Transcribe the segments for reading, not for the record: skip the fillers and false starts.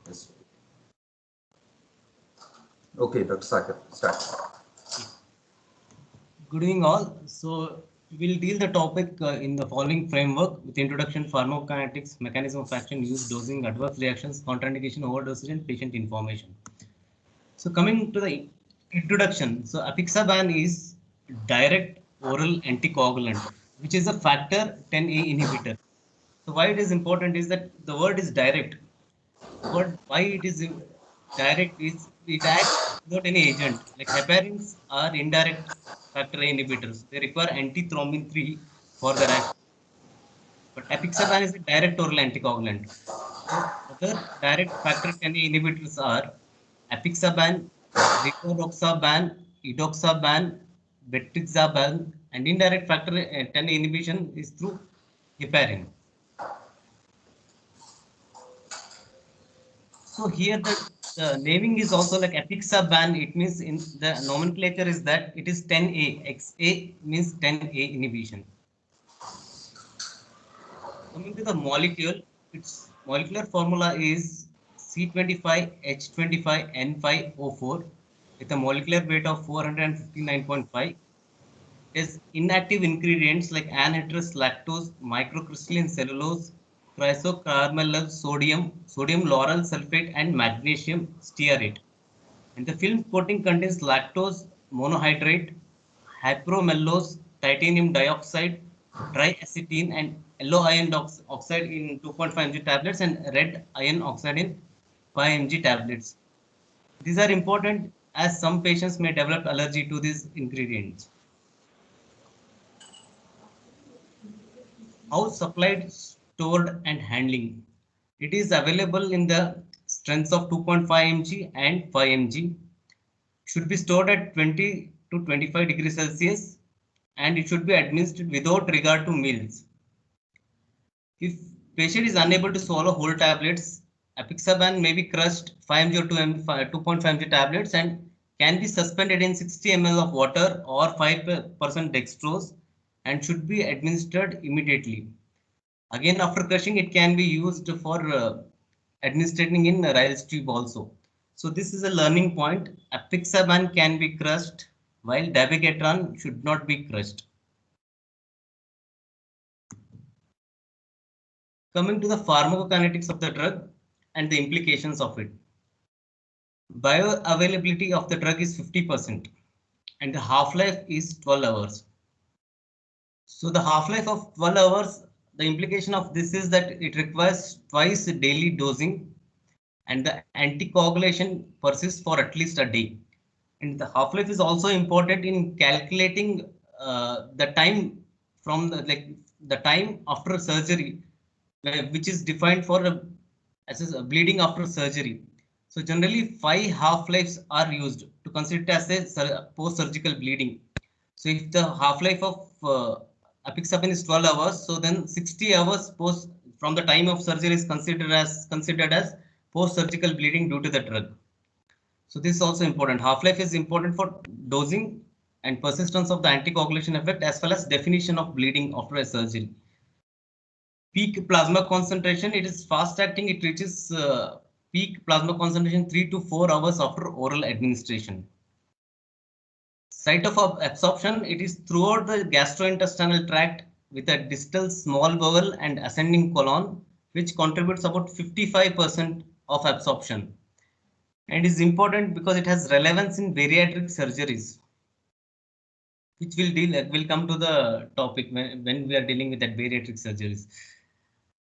Yes. Okay, Dr. Saket, start. Good evening all. So we'll deal the topic in the following framework with introduction, pharmacokinetics, mechanism of action, use, dosing, adverse reactions, contraindication, overdosage, and patient information. So coming to the introduction, so apixaban is direct oral anticoagulant, which is a factor 10A inhibitor. So why it is important is that the word is direct. What why it is direct is it acts without any agent. Like heparins are indirect factor A inhibitors. They require antithrombin 3 for their action. But apixaban is a direct oral anticoagulant. So other direct factor 10A inhibitors are apixaban, rivaroxaban, edoxaban, betrixaban, and indirect factor 10A inhibition is through heparin. So here the naming is also like apixaban. It means in the nomenclature is that it is 10A. XA means 10A inhibition. Coming to the molecule, its molecular formula is C25H25N5O4 with a molecular weight of 459.5. Is inactive ingredients like anhydrous lactose, microcrystalline cellulose, chrysocarbamyl sodium, sodium lauryl sulfate, and magnesium stearate. And the film coating contains lactose monohydrate, hypromellose, titanium dioxide, triacetine, and yellow iron oxide in 2.5 mg tablets and red iron oxide in 5 mg tablets. These are important as some patients may develop allergy to these ingredients. How supplied, stored, and handling. It is available in the strengths of 2.5 mg and 5 mg. Should be stored at 20 to 25 degrees Celsius and it should be administered without regard to meals. If patient is unable to swallow whole tablets, apixaban may be crushed 5 mg or 2.5 mg tablets and can be suspended in 60 ml of water or 5% dextrose and should be administered immediately. Again, after crushing, it can be used for administering in Ryle's tube also. So this is a learning point. Apixaban can be crushed while dabigatran should not be crushed. Coming to the pharmacokinetics of the drug and the implications of it. Bioavailability of the drug is 50% and the half-life is 12 hours. So the half-life of 12 hours, the implication of this is that it requires twice daily dosing and the anticoagulation persists for at least a day. And the half-life is also important in calculating the time from the time after surgery, which is defined for as a bleeding after surgery. So generally 5 half-lives are used to consider it as a post-surgical bleeding. So if the half-life of apixaban is 12 hours, so then 60 hours post from the time of surgery is considered as post-surgical bleeding due to the drug. So this is also important. Half-life is important for dosing and persistence of the anticoagulation effect as well as definition of bleeding after a surgery. Peak plasma concentration, it is fast acting. It reaches peak plasma concentration 3 to 4 hours after oral administration. Site of absorption, it is throughout the gastrointestinal tract with a distal small bowel and ascending colon, which contributes about 55% of absorption. And is important because it has relevance in bariatric surgeries, which will come to the topic when we are dealing with that bariatric surgeries.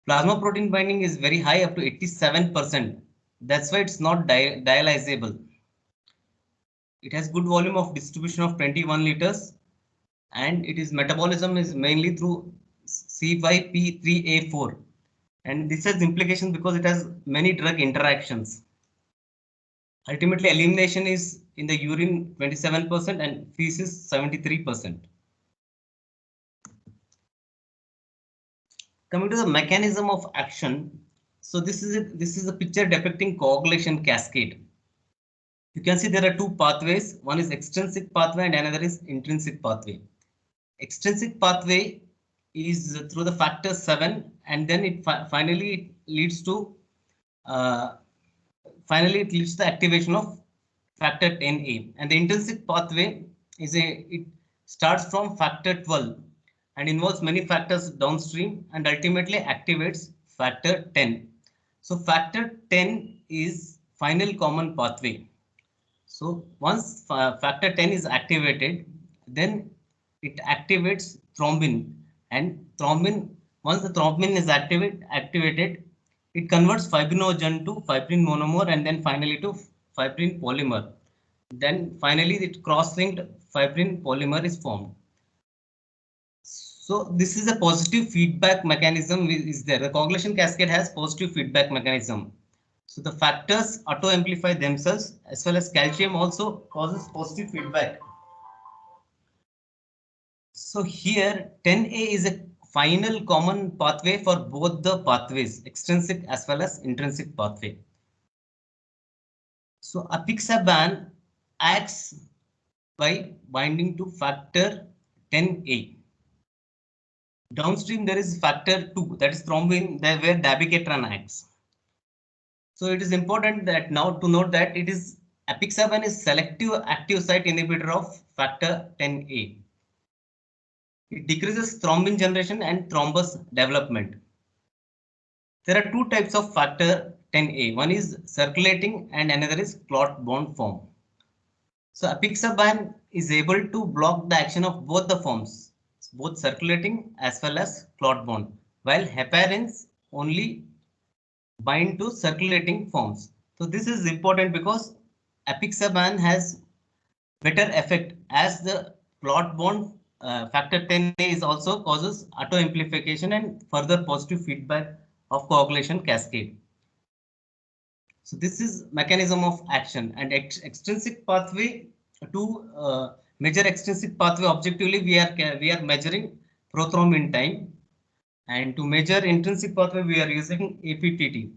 Plasma protein binding is very high, up to 87%. That's why it's not dialysable. It has good volume of distribution of 21 liters, and it is metabolism is mainly through C5P3A4. And this has implications because it has many drug interactions. Ultimately, elimination is in the urine 27% and feces 73%. Coming to the mechanism of action, so this is a picture depicting coagulation cascade. You can see there are two pathways. One is extrinsic pathway and another is intrinsic pathway. Extrinsic pathway is through the factor 7 and then it finally leads to uh, finally it leads to the activation of factor 10A. And the intrinsic pathway it starts from factor 12 and involves many factors downstream and ultimately activates factor 10. So factor 10 is final common pathway. So once factor 10 is activated, then it activates thrombin, and once the thrombin is activated, it converts fibrinogen to fibrin monomer and then finally to fibrin polymer. Then finally the cross-linked fibrin polymer is formed. So this is a positive feedback mechanism is there. The coagulation cascade has positive feedback mechanism. So the factors auto-amplify themselves, as well as calcium also causes positive feedback. So here 10A is a final common pathway for both the pathways, extrinsic as well as intrinsic pathway. So apixaban acts by binding to factor 10A. Downstream there is factor 2, that is thrombin, where dabigatran acts. So it is important that now to note that it is apixaban is selective active site inhibitor of factor 10A. It decreases thrombin generation and thrombus development. There are two types of factor 10A. One is circulating and another is clot-bound form. So apixaban is able to block the action of both the forms, both circulating as well as clot-bound, while heparins only bind to circulating forms. So this is important because apixaban has better effect as the clot-bound factor 10A is also causes auto-amplification and further positive feedback of coagulation cascade. So this is mechanism of action and extrinsic pathway. To measure extrinsic pathway objectively, we are measuring prothrombin time, and to measure intrinsic pathway we are using APTT.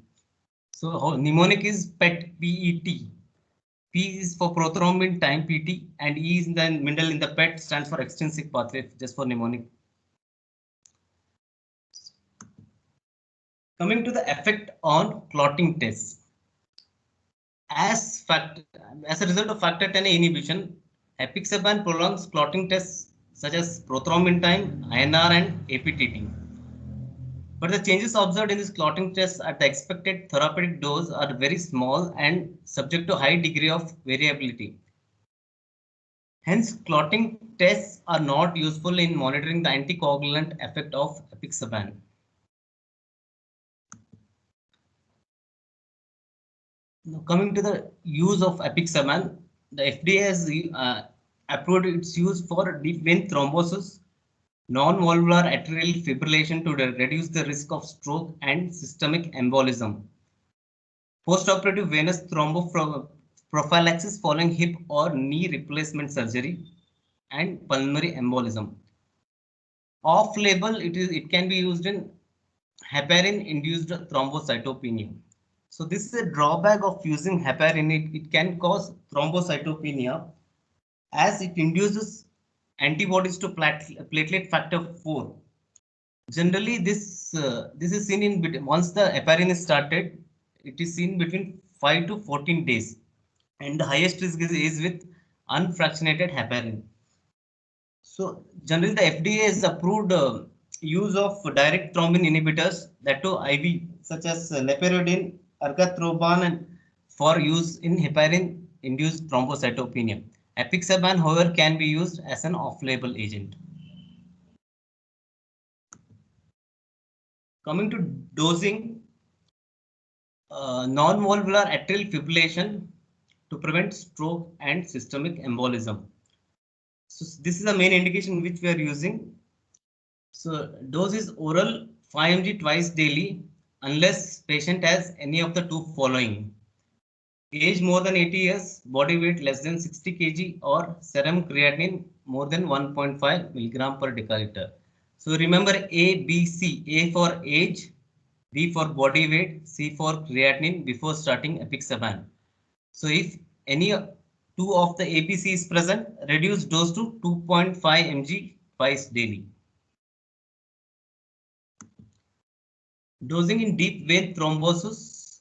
So mnemonic is PET. P is for prothrombin time PT and E is in the middle in the PET stands for extrinsic pathway, just for mnemonic. Coming to the effect on clotting tests. As a result of factor 10A inhibition, apixaban prolongs clotting tests such as prothrombin time, INR and APTT. But the changes observed in these clotting tests at the expected therapeutic dose are very small and subject to high degree of variability. Hence, clotting tests are not useful in monitoring the anticoagulant effect of apixaban. Now, coming to the use of apixaban, the FDA has approved its use for deep vein thrombosis, non-valvular atrial fibrillation to reduce the risk of stroke and systemic embolism, postoperative venous thromboprophylaxis following hip or knee replacement surgery, and pulmonary embolism. Off-label, it can be used in heparin-induced thrombocytopenia. So this is a drawback of using heparin. It can cause thrombocytopenia as it induces antibodies to platelet factor 4. Generally, this is seen in once the heparin is started, it is seen between 5 to 14 days, and the highest risk is with unfractionated heparin. So generally, the FDA has approved use of direct thrombin inhibitors, that to IV, such as leperidine, argatroban, and for use in heparin-induced thrombocytopenia. Apixaban, however, can be used as an off-label agent. Coming to dosing, non-valvular atrial fibrillation to prevent stroke and systemic embolism. So this is the main indication which we are using. So dose is oral 5 mg twice daily unless patient has any of the two following: age more than 80 years, body weight less than 60 kg, or serum creatinine more than 1.5 milligram per deciliter. So remember A, B, C. A for age, B for body weight, C for creatinine before starting apixaban. So if any two of the ABC is present, reduce dose to 2.5 mg twice daily. Dosing in deep vein thrombosis.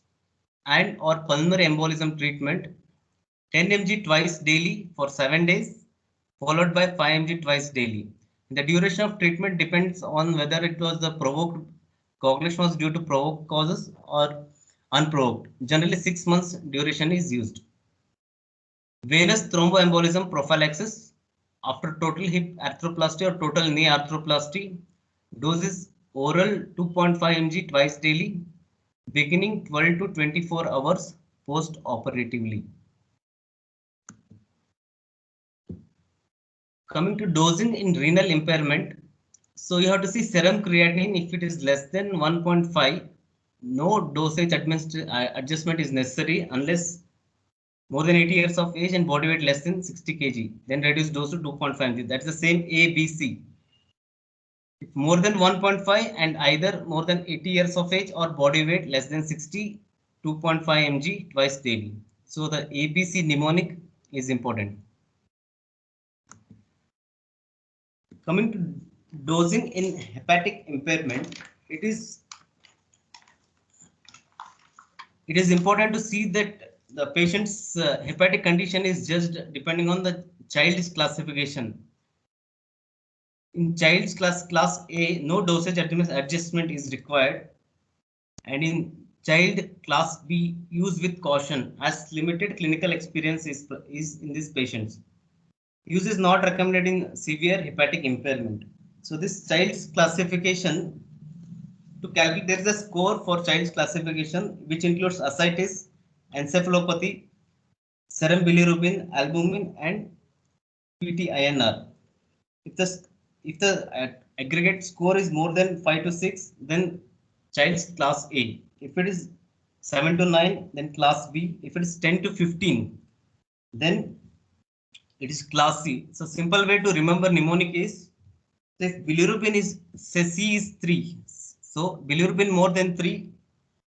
and or pulmonary embolism treatment, 10 mg twice daily for 7 days, followed by 5 mg twice daily. The duration of treatment depends on whether it was the provoked coagulation was due to provoked causes or unprovoked. Generally, 6 months duration is used. Venous thromboembolism prophylaxis after total hip arthroplasty or total knee arthroplasty. Dose is oral 2.5 mg twice daily, beginning 12 to 24 hours post-operatively. Coming to dosing in renal impairment, so you have to see serum creatinine. If it is less than 1.5, no dosage adjustment is necessary unless more than 80 years of age and body weight less than 60 kg. Then reduce dose to 2.5 mg. That's the same A, B, C. If more than 1.5 and either more than 80 years of age or body weight less than 60, 2.5 mg twice daily. So the ABC mnemonic is important. Coming to dosing in hepatic impairment, it is important to see that the patient's hepatic condition is judged depending on the child's classification. In child's class A, no dosage adjustment is required, and in child class B, use with caution as limited clinical experience is in these patients. Use is not recommended in severe hepatic impairment. So this child's classification, to calculate, there is a score for child's classification which includes ascites, encephalopathy, serum bilirubin, albumin, and PTINR. If the aggregate score is more than 5 to 6, then child's class A. If it is 7 to 9, then class B. If it is 10 to 15, then it is class C. So simple way to remember mnemonic is, if bilirubin is, say C is 3, so bilirubin more than 3,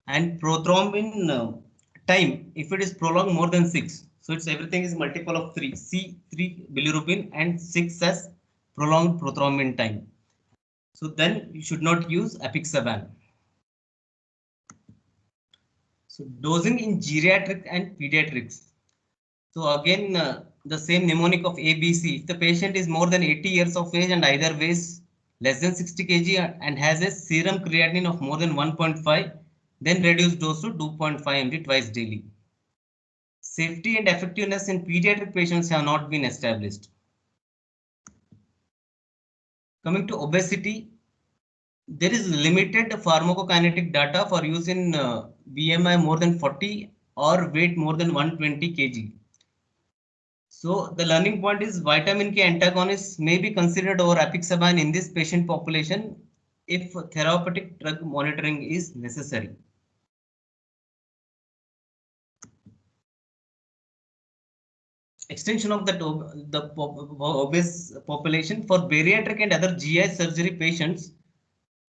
and prothrombin time, if it is prolonged more than 6, so it's everything is multiple of 3, C 3 bilirubin and 6 as prolonged prothrombin time. So then you should not use apixaban. So dosing in geriatric and pediatrics. So again, the same mnemonic of ABC. If the patient is more than 80 years of age and either weighs less than 60 kg and has a serum creatinine of more than 1.5, then reduce dose to 2.5 mg twice daily. Safety and effectiveness in pediatric patients have not been established. Coming to obesity, there is limited pharmacokinetic data for use in BMI more than 40 or weight more than 120 kg. So the learning point is vitamin K antagonists may be considered over apixaban in this patient population if therapeutic drug monitoring is necessary. Extension of the obese population for bariatric and other GI surgery patients,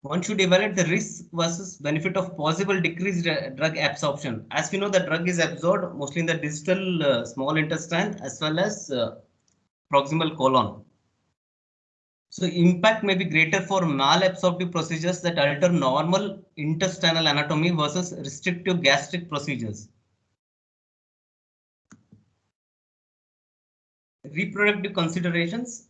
one should evaluate the risk versus benefit of possible decreased drug absorption. As we know, the drug is absorbed mostly in the distal small intestine as well as proximal colon. So impact may be greater for malabsorptive procedures that alter normal intestinal anatomy versus restrictive gastric procedures. Reproductive considerations.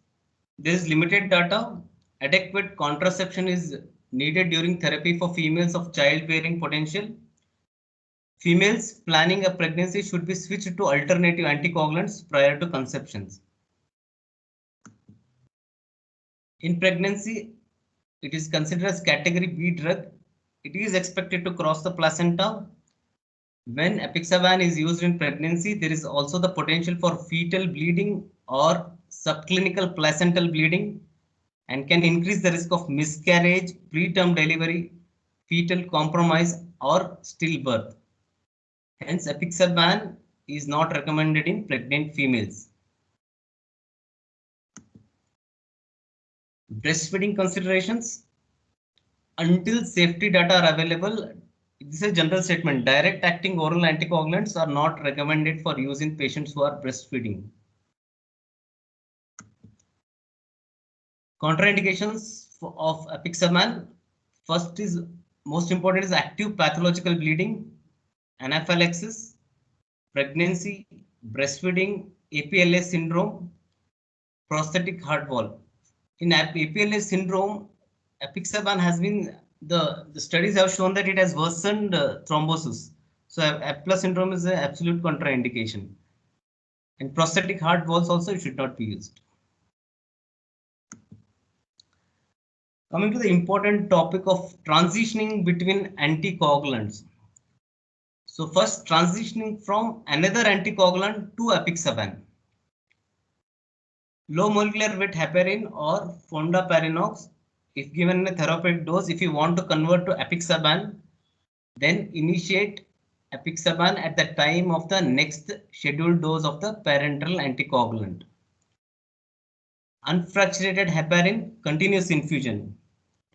There is limited data. Adequate contraception is needed during therapy for females of childbearing potential. Females planning a pregnancy should be switched to alternative anticoagulants prior to conceptions. In pregnancy, it is considered as category B drug. It is expected to cross the placenta. When apixaban is used in pregnancy, there is also the potential for fetal bleeding or subclinical placental bleeding and can increase the risk of miscarriage, preterm delivery, fetal compromise, or stillbirth. Hence, apixaban is not recommended in pregnant females. Breastfeeding considerations. Until safety data are available, this is a general statement. Direct acting oral anticoagulants are not recommended for use in patients who are breastfeeding. Contraindications of apixaban. First is most important is active pathological bleeding. anaphylaxis, pregnancy, breastfeeding, APLS syndrome, prosthetic heart valve. In APLS syndrome, apixaban has been the studies have shown that it has worsened thrombosis. So APLS syndrome is an absolute contraindication. And prosthetic heart valves also should not be used. Coming to the important topic of transitioning between anticoagulants. So first, transitioning from another anticoagulant to apixaban. Low molecular weight heparin or fondaparinux, if given in a therapeutic dose, if you want to convert to apixaban, then initiate apixaban at the time of the next scheduled dose of the parenteral anticoagulant. Unfractionated heparin, continuous infusion.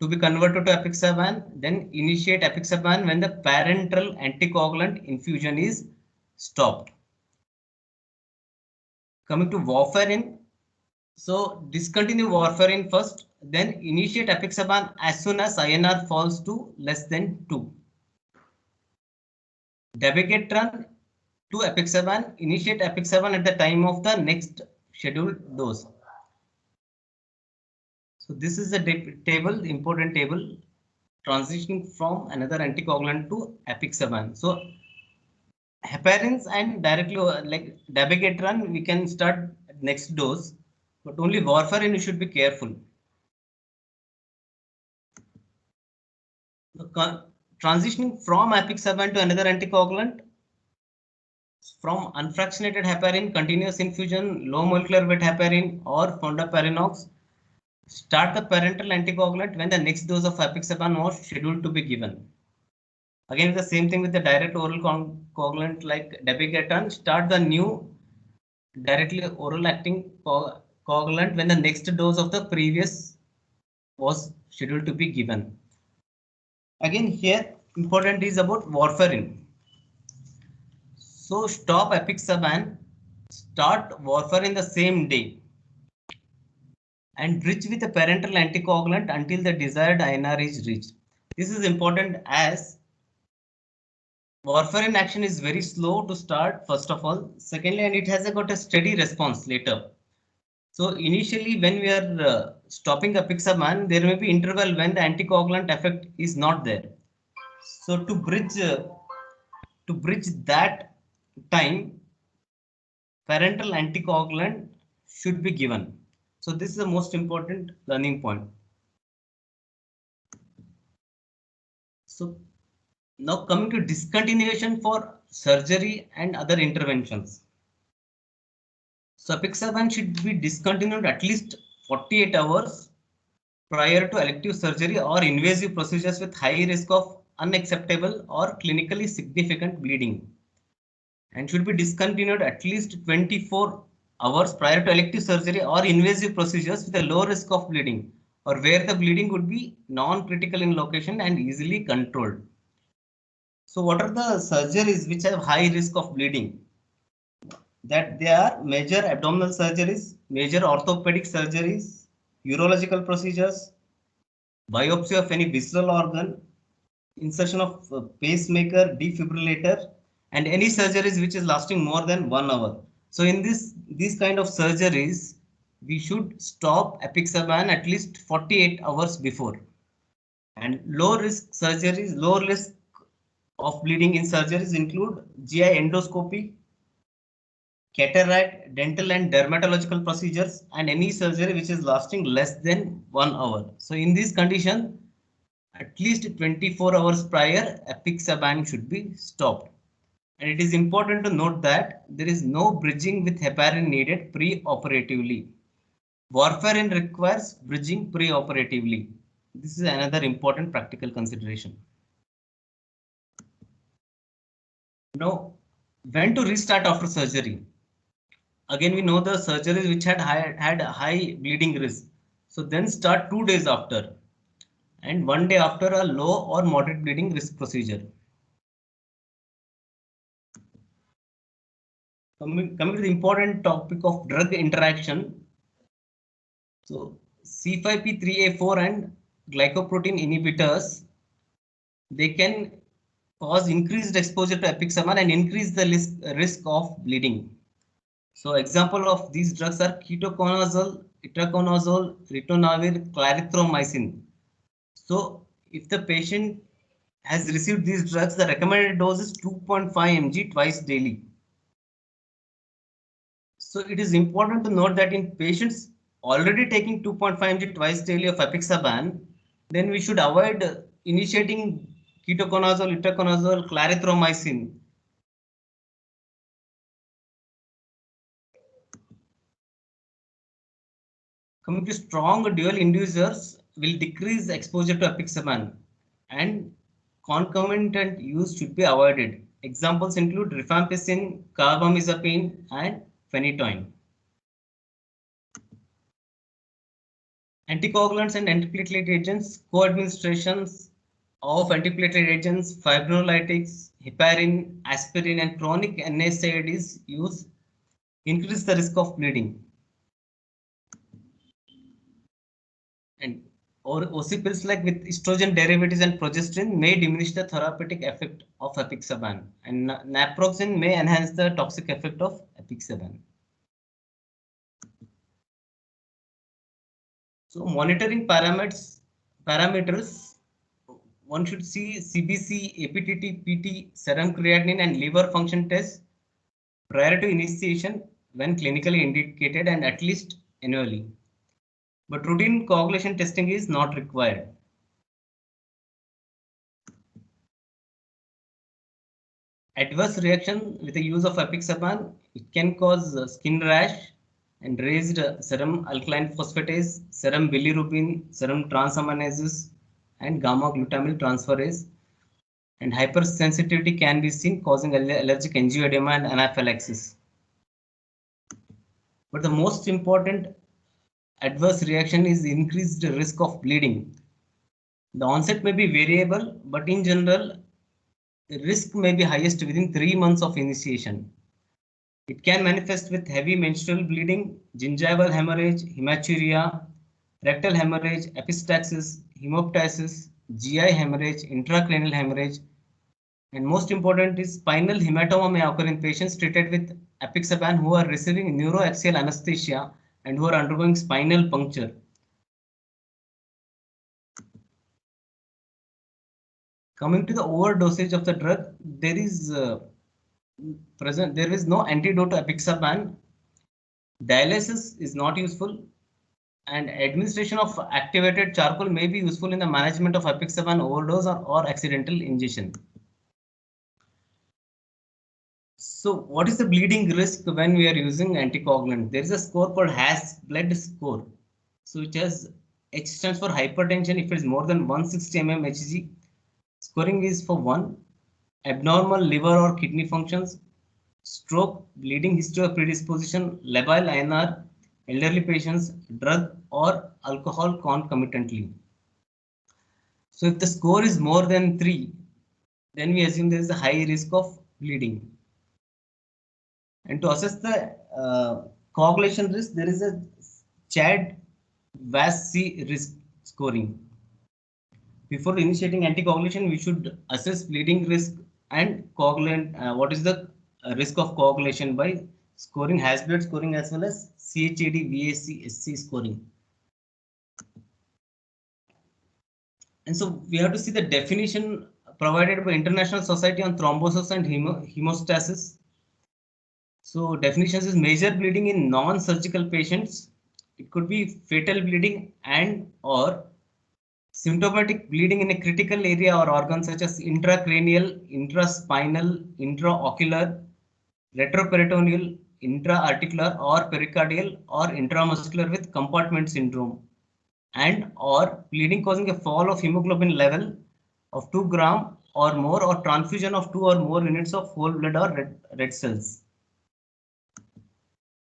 To be converted to apixaban, then initiate apixaban when the parenteral anticoagulant infusion is stopped. Coming to warfarin, so discontinue warfarin first, then initiate apixaban as soon as INR falls to less than 2. Dabigatran to apixaban, initiate apixaban at the time of the next scheduled dose. So this is the table, important table, transitioning from another anticoagulant to apixaban. So heparins and directly like dabigatran, we can start next dose, but only warfarin you should be careful. Transitioning from apixaban to another anticoagulant, from unfractionated heparin, continuous infusion, low molecular weight heparin or fondaparinux, start the parenteral anticoagulant when the next dose of apixaban was scheduled to be given. Again, the same thing with the direct oral coagulant like dabigatran, start the new directly oral acting coagulant when the next dose of the previous was scheduled to be given. Again, here important is about warfarin. So stop apixaban, start warfarin the same day, and bridge with a parenteral anticoagulant until the desired INR is reached. This is important as warfarin action is very slow to start, first of all. Secondly, and it has got a steady response later. So initially, when we are stopping apixaban, there may be interval when the anticoagulant effect is not there. So to bridge that time, parenteral anticoagulant should be given. So this is the most important learning point. So now coming to discontinuation for surgery and other interventions. So apixaban should be discontinued at least 48 hours prior to elective surgery or invasive procedures with high risk of unacceptable or clinically significant bleeding, and should be discontinued at least 24 hours prior to elective surgery or invasive procedures with a low risk of bleeding or where the bleeding would be non-critical in location and easily controlled. So what are the surgeries which have high risk of bleeding? That they are major abdominal surgeries, major orthopedic surgeries, urological procedures, biopsy of any visceral organ, insertion of pacemaker, defibrillator, and any surgeries which is lasting more than 1 hour. So in these kind of surgeries, we should stop apixaban at least 48 hours before. And low risk surgeries, low risk of bleeding in surgeries include GI endoscopy, cataract, dental and dermatological procedures, and any surgery which is lasting less than 1 hour. So in this condition, at least 24 hours prior, apixaban should be stopped. And it is important to note that there is no bridging with heparin needed pre-operatively. Warfarin requires bridging pre-operatively. This is another important practical consideration. Now, when to restart after surgery? Again, we know the surgeries which had high bleeding risk. So then start 2 days after and 1 day after a low or moderate bleeding risk procedure. Coming to the important topic of drug interaction. So C5p3A4 and glycoprotein inhibitors, they can cause increased exposure to apixaban and increase the risk of bleeding. So example of these drugs are ketoconazole, itraconazole, ritonavir, clarithromycin. So if the patient has received these drugs, the recommended dose is 2.5 mg twice daily. So it is important to note that in patients already taking 2.5 mg twice daily of apixaban, then we should avoid initiating ketoconazole, itraconazole, clarithromycin. Coming to strong dual inducers will decrease exposure to apixaban and concomitant use should be avoided. Examples include rifampicin, carbamazepine, and phenytoin. Anticoagulants and antiplatelet agents, co-administrations of antiplatelet agents, fibrinolytics, heparin, aspirin, and chronic NSAIDs use increase the risk of bleeding. And or OC pills like with estrogen derivatives and progesterone may diminish the therapeutic effect of apixaban, and naproxen may enhance the toxic effect of apixaban. So monitoring parameters, one should see CBC, APTT, PT, serum creatinine, and liver function tests prior to initiation when clinically indicated and at least annually. But routine coagulation testing is not required. Adverse reaction with the use of apixaban, it can cause skin rash and raised serum alkaline phosphatase, serum bilirubin, serum transaminases, and gamma glutamyl transferase. And hypersensitivity can be seen causing allergic angioedema and anaphylaxis. But the most important adverse reaction is increased risk of bleeding. The onset may be variable, but in general, the risk may be highest within 3 months of initiation. It can manifest with heavy menstrual bleeding, gingival hemorrhage, hematuria, rectal hemorrhage, epistaxis, hemoptysis, GI hemorrhage, intracranial hemorrhage, and most important is spinal hematoma may occur in patients treated with apixaban who are receiving neuroaxial anesthesia and who are undergoing spinal puncture. Coming to the overdosage of the drug, there is no antidote to apixaban. Dialysis is not useful, and administration of activated charcoal may be useful in the management of apixaban overdose or accidental ingestion. So what is the bleeding risk when we are using anticoagulant? There is a score called HAS blood score. So it has H stands for hypertension if it is more than 160 mmHg. Scoring is for 1. Abnormal liver or kidney functions, stroke, bleeding history or predisposition, labile INR, elderly patients, drug or alcohol concomitantly. So if the score is more than 3, then we assume there is a high risk of bleeding. And to assess the coagulation risk, there is a CHAD-VASc risk scoring. Before initiating anticoagulation, we should assess bleeding risk and coagulant. What is the risk of coagulation by scoring HAS blood scoring as well as CHAD-VASc scoring. And so we have to see the definition provided by International Society on Thrombosis and Hemostasis. So definitions is major bleeding in non-surgical patients. It could be fatal bleeding and or symptomatic bleeding in a critical area or organ such as intracranial, intraspinal, intraocular, retroperitoneal, intraarticular or pericardial or intramuscular with compartment syndrome, and or bleeding causing a fall of hemoglobin level of 2 gram or more or transfusion of 2 or more units of whole blood or red cells.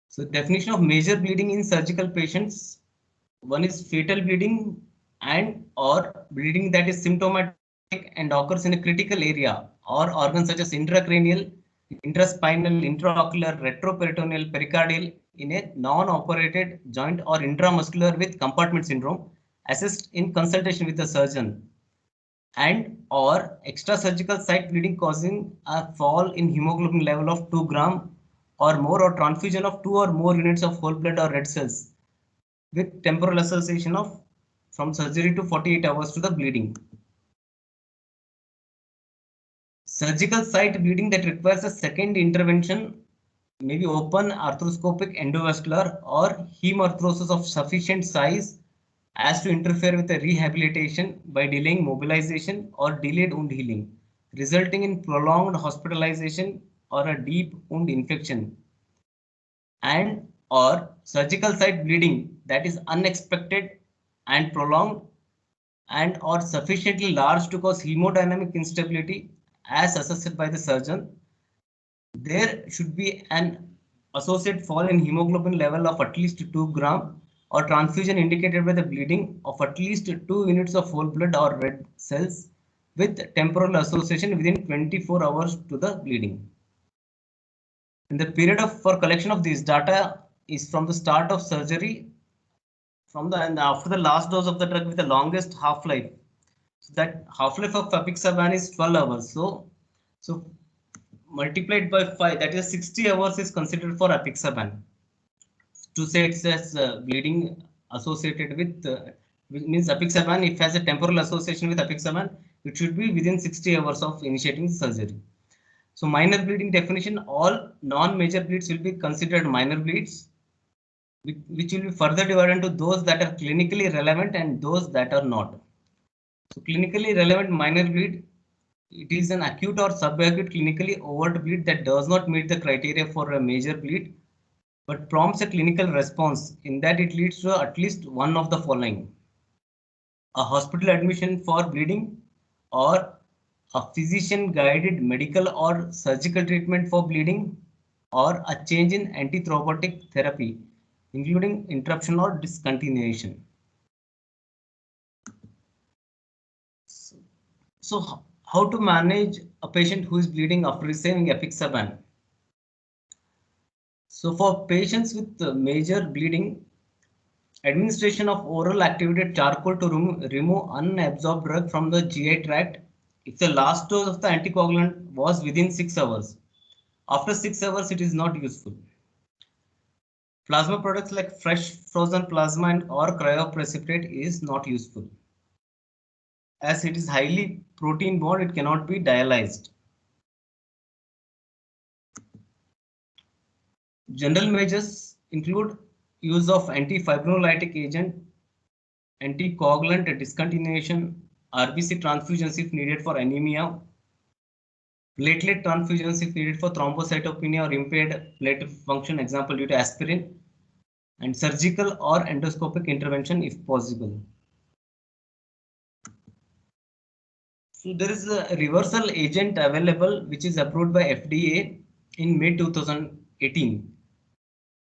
So definition of major bleeding in surgical patients, one is fatal bleeding and or bleeding that is symptomatic and occurs in a critical area or organ such as intracranial, intraspinal, intraocular, retroperitoneal, pericardial in a non-operated joint or intramuscular with compartment syndrome, assessed in consultation with the surgeon. and or extrasurgical site bleeding causing a fall in hemoglobin level of 2 gram or more, or transfusion of 2 or more units of whole blood or red cells with temporal association of from surgery to 48 hours to the bleeding. Surgical site bleeding that requires a second intervention may be open arthroscopic endovascular or hemarthrosis of sufficient size as to interfere with the rehabilitation by delaying mobilization or delayed wound healing, resulting in prolonged hospitalization or a deep wound infection, and or surgical site bleeding that is unexpected and prolonged and or sufficiently large to cause hemodynamic instability as assessed by the surgeon. There should be an associated fall in hemoglobin level of at least 2 gram or transfusion indicated by the bleeding of at least 2 units of whole blood or red cells with temporal association within 24 hours to the bleeding. And the period for collection of these data is from the start of surgery and after the last dose of the drug with the longest half-life. So that half-life of apixaban is 12 hours. So multiplied by 5, that is 60 hours is considered for apixaban. To say it's as bleeding associated with means apixaban, if has a temporal association with apixaban, it should be within 60 hours of initiating the surgery. So minor bleeding definition, all non-major bleeds will be considered minor bleeds, which will be further divided into those that are clinically relevant and those that are not. So clinically relevant minor bleed, it is an acute or subacute clinically overt bleed that does not meet the criteria for a major bleed, but prompts a clinical response in that it leads to at least one of the following: a hospital admission for bleeding, or a physician guided medical or surgical treatment for bleeding, or a change in antithrombotic therapy, including interruption or discontinuation. So how to manage a patient who is bleeding after receiving apixaban? So for patients with major bleeding, administration of oral activated charcoal to remove unabsorbed drug from the GI tract if the last dose of the anticoagulant was within 6 hours. After 6 hours, it is not useful. Plasma products like fresh frozen plasma and or cryoprecipitate is not useful. As it is highly protein bound, it cannot be dialyzed. General measures include use of antifibrinolytic agent, anticoagulant discontinuation, RBC transfusions if needed for anemia, platelet transfusions if needed for thrombocytopenia or impaired platelet function, example due to aspirin, and surgical or endoscopic intervention if possible. So there is a reversal agent available which is approved by FDA in May 2018.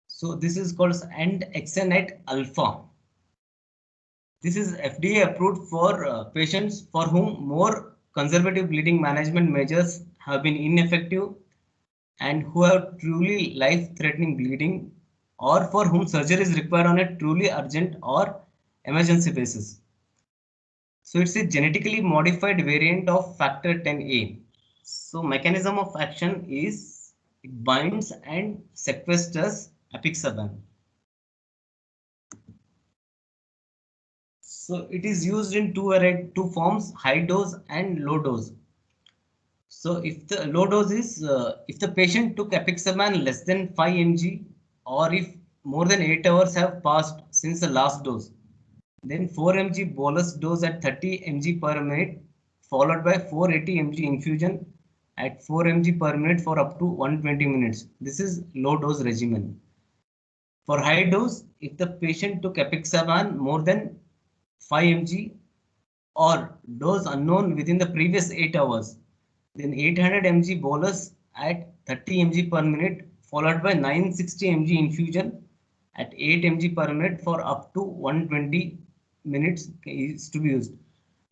So this is called Andexanet Alpha. This is FDA approved for patients for whom more conservative bleeding management measures have been ineffective and who have truly life-threatening bleeding, or for whom surgery is required on a truly urgent or emergency basis. So it's a genetically modified variant of factor 10A. So mechanism of action is it binds and sequesters apixaban. So it is used in two forms, high dose and low dose. So if the low dose is if the patient took apixaban less than 5 mg, or if more than 8 hours have passed since the last dose, then 4 mg bolus dose at 30 mg per minute followed by 480 mg infusion at 4 mg per minute for up to 120 minutes. This is low dose regimen. For high dose, if the patient took apixaban more than 5 mg or dose unknown within the previous 8 hours, then 800 mg bolus at 30 mg per minute followed by 960 mg infusion at 8 mg per minute for up to 120 minutes is to be used,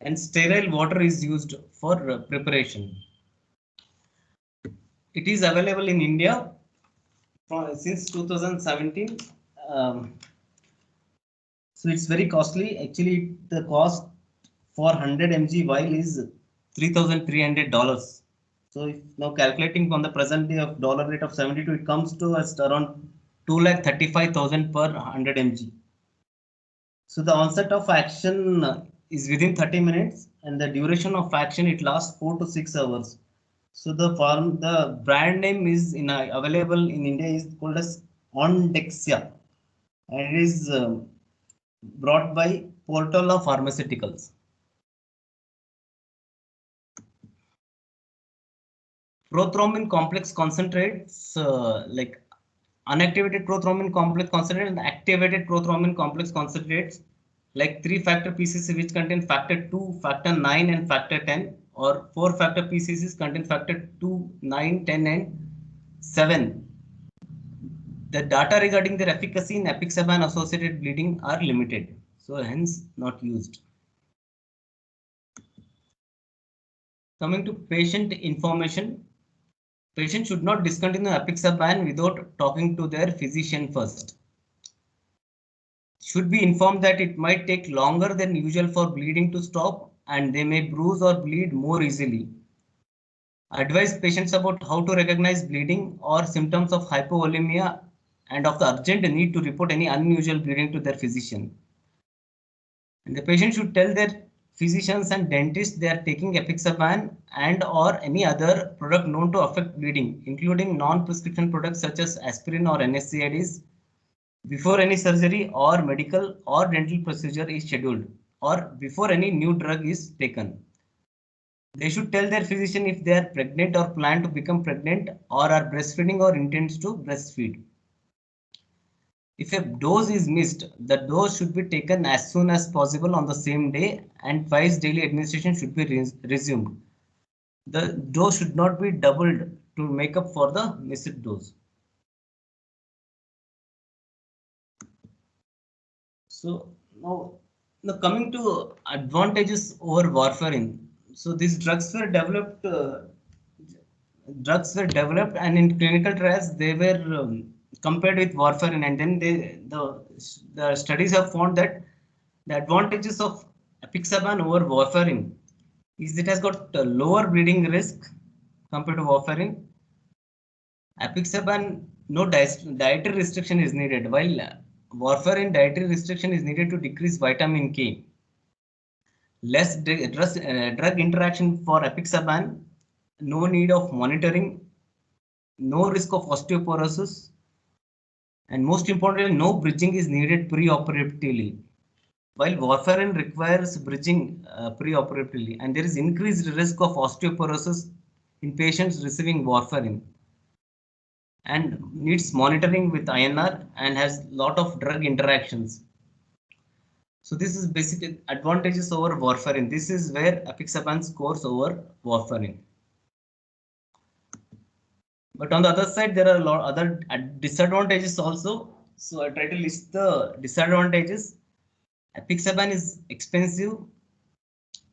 and sterile water is used for preparation. It is available in India since 2017. So it's very costly. Actually, the cost for 100 mg vial is $3,300. So if now calculating on the present day of dollar rate of 72, it comes to us around 2,35,000 per 100 mg. So the onset of action is within 30 minutes, and the duration of action it lasts 4 to 6 hours. So the brand name is available in India is called as Ondexia, and it is brought by Portola Pharmaceuticals. Prothrombin complex concentrates like unactivated prothrombin complex concentrate and activated prothrombin complex concentrates like 3-factor PCC which contain factor 2, factor 9 and factor 10, or 4-factor PCCs contain factor 2, 9, 10 and 7. The data regarding their efficacy in apixaban associated bleeding are limited, so hence not used. Coming to patient information, patient should not discontinue apixaban without talking to their physician first. Should be informed that it might take longer than usual for bleeding to stop and they may bruise or bleed more easily. Advise patients about how to recognize bleeding or symptoms of hypovolemia and of the urgent need to report any unusual bleeding to their physician. And the patient should tell their physicians and dentists they are taking apixaban and or any other product known to affect bleeding, including non-prescription products such as aspirin or NSAIDs, before any surgery or medical or dental procedure is scheduled, or before any new drug is taken. They should tell their physician if they are pregnant or plan to become pregnant or are breastfeeding or intends to breastfeed. If a dose is missed, the dose should be taken as soon as possible on the same day and twice daily administration should be resumed. The dose should not be doubled to make up for the missed dose. So now coming to advantages over warfarin. So these drugs were developed and in clinical trials they were compared with warfarin, and then the studies have found that the advantages of apixaban over warfarin is it has got a lower bleeding risk compared to warfarin. Apixaban, no dietary restriction is needed, while warfarin dietary restriction is needed to decrease vitamin K. Less drug interaction for apixaban, no need of monitoring, no risk of osteoporosis, and most importantly, no bridging is needed pre-operatively. While warfarin requires bridging pre-operatively, and there is increased risk of osteoporosis in patients receiving warfarin, and needs monitoring with INR and has lot of drug interactions. So this is basically advantages over warfarin. This is where apixaban scores over warfarin. But on the other side, there are a lot of other disadvantages also. So I try to list the disadvantages. Apixaban is expensive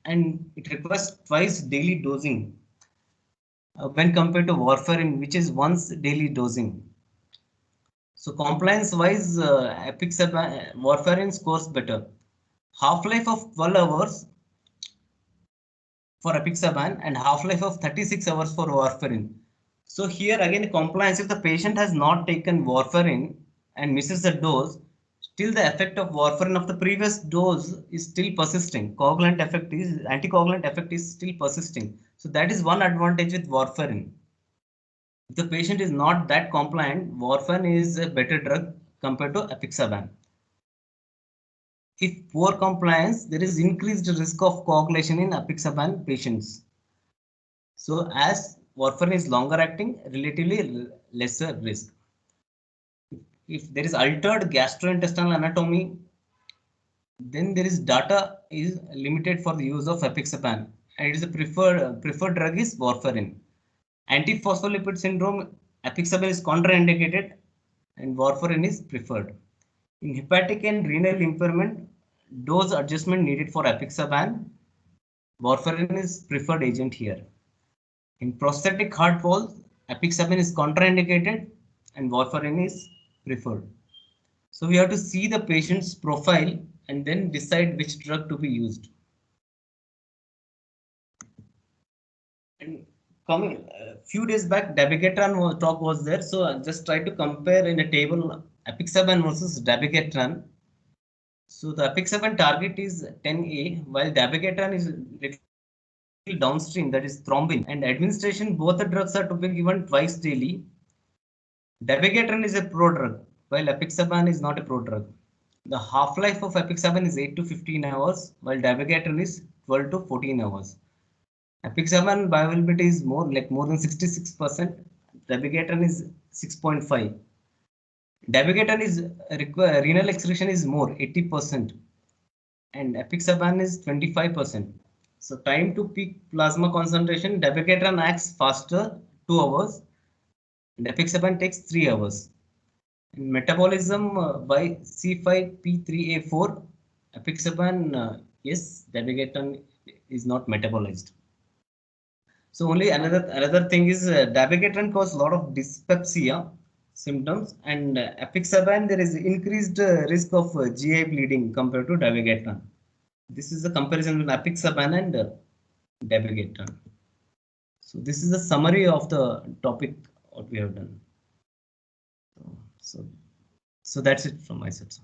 and it requires twice daily dosing when compared to warfarin, which is once daily dosing. So compliance wise, apixaban warfarin scores better. Half-life of 12 hours for apixaban and half-life of 36 hours for warfarin. So here again compliance, if the patient has not taken warfarin and misses the dose, still the effect of warfarin of the previous dose is still persisting. Anticoagulant effect is still persisting. So that is one advantage with warfarin. If the patient is not that compliant, warfarin is a better drug compared to apixaban. If poor compliance, there is increased risk of coagulation in apixaban patients. So as warfarin is longer acting, relatively lesser risk. If there is altered gastrointestinal anatomy, then there is data is limited for the use of apixaban, and it is a preferred drug is warfarin. Antiphospholipid syndrome, apixaban is contraindicated and warfarin is preferred. In hepatic and renal impairment, dose adjustment needed for apixaban. Warfarin is preferred agent here. In prosthetic heart valve, apixaban is contraindicated and warfarin is preferred. So we have to see the patient's profile and then decide which drug to be used. And coming few days back, dabigatran talk was there. So I just try to compare in a table apixaban versus dabigatran. So the apixaban target is 10A, while dabigatran is little downstream, that is thrombin. And administration, both the drugs are to be given twice daily. Dabigatran is a prodrug, while apixaban is not a prodrug. The half-life of apixaban is 8 to 15 hours, while dabigatran is 12 to 14 hours. Apixaban bioavailability is more than 66%. Dabigatran is 6.5. Dabigatran is renal excretion is more 80%, and apixaban is 25%. So time to peak plasma concentration, dabigatran acts faster, 2 hours, and apixaban takes 3 hours. And metabolism by C5P3A4, apixaban, yes, dabigatran is not metabolized. So only another thing is dabigatran cause a lot of dyspepsia symptoms, and apixaban there is increased risk of GI bleeding compared to dabigatran. This is a comparison with apixaban and dabigatran. So this is a summary of the topic what we have done. So that's it from my side.